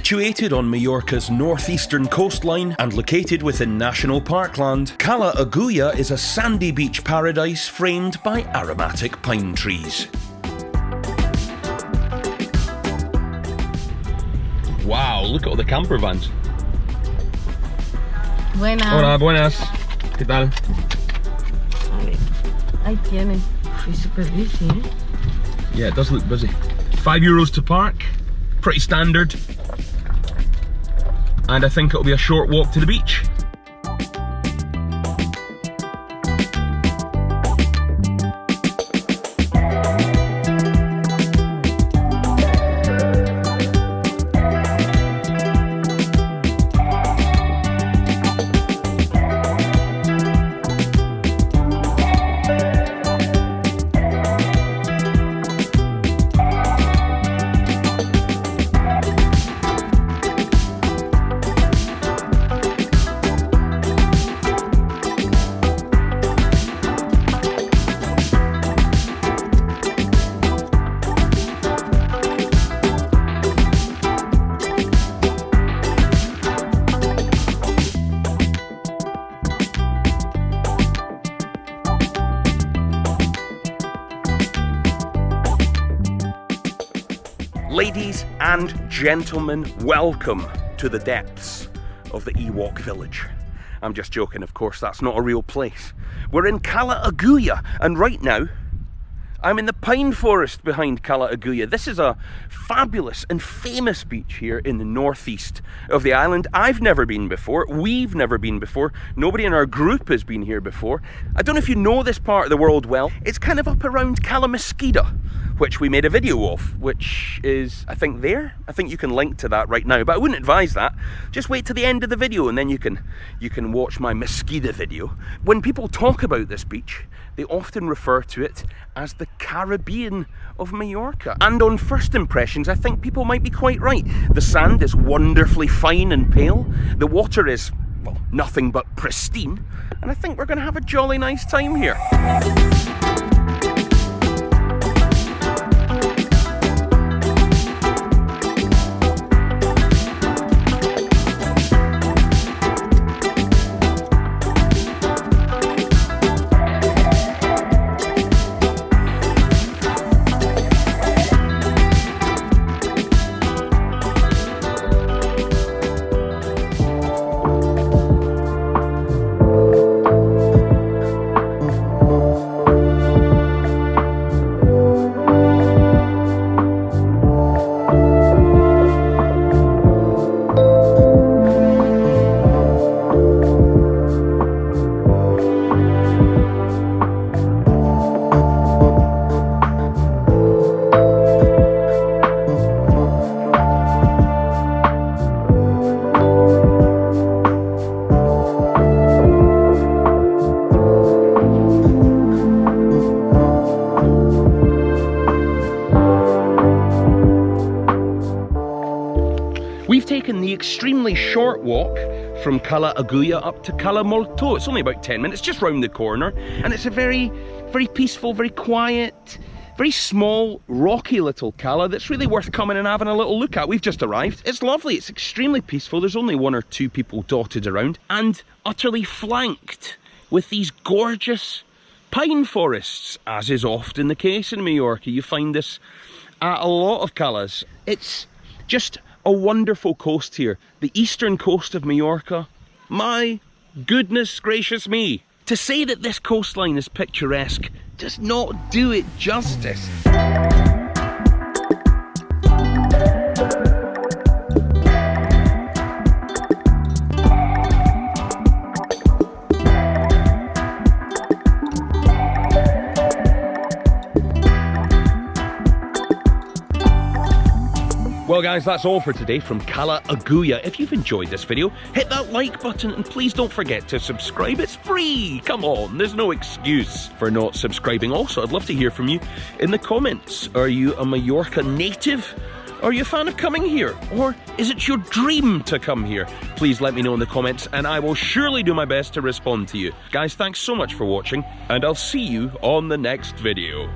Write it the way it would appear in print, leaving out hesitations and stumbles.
Situated on Majorca's northeastern coastline and located within national parkland, Cala Agulla is a sandy beach paradise framed by aromatic pine trees. Wow, look at all the camper vans. Buenas. Hola, buenas. ¿Qué tal? Ahí tienen. It's super busy, eh? Yeah, it does look busy. €5 to park, pretty standard. And I think it'll be a short walk to the beach. Ladies and gentlemen, welcome to the depths of the Ewok village. I'm just joking, of course, that's not a real place. We're in Cala Agulla, and right now, I'm in the pine forest behind Cala Agulla. This is a fabulous and famous beach here in the northeast of the island. I've never been before, we've never been before, nobody in our group has been here before. I don't know if you know this part of the world well. It's kind of up around Cala Mosquita, which we made a video of, which is, I think, there. I think you can link to that right now, but I wouldn't advise that. Just wait to the end of the video and then you can watch my Mosquita video. When people talk about this beach, they often refer to it as the Caribbean of Mallorca. And on first impressions, I think people might be quite right. The sand is wonderfully fine and pale. The water is, well, nothing but pristine. And I think we're gonna have a jolly nice time here. We've taken the extremely short walk from Cala Agulla up to Cala Molto. It's only about 10 minutes, just round the corner. And it's a very, very peaceful, very quiet, very small, rocky little cala that's really worth coming and having a little look at. We've just arrived. It's lovely, it's extremely peaceful. There's only 1 or 2 people dotted around and utterly flanked with these gorgeous pine forests, as is often the case in Majorca. You find this at a lot of calas. It's just a wonderful coast here. The eastern coast of Majorca. My goodness gracious me. To say that this coastline is picturesque does not do it justice. Well guys, that's all for today from Cala Agulla. If you've enjoyed this video, hit that like button and please don't forget to subscribe. It's free! Come on, there's no excuse for not subscribing. Also, I'd love to hear from you in the comments. Are you a Majorca native? Are you a fan of coming here? Or is it your dream to come here? Please let me know in the comments and I will surely do my best to respond to you. Guys, thanks so much for watching and I'll see you on the next video.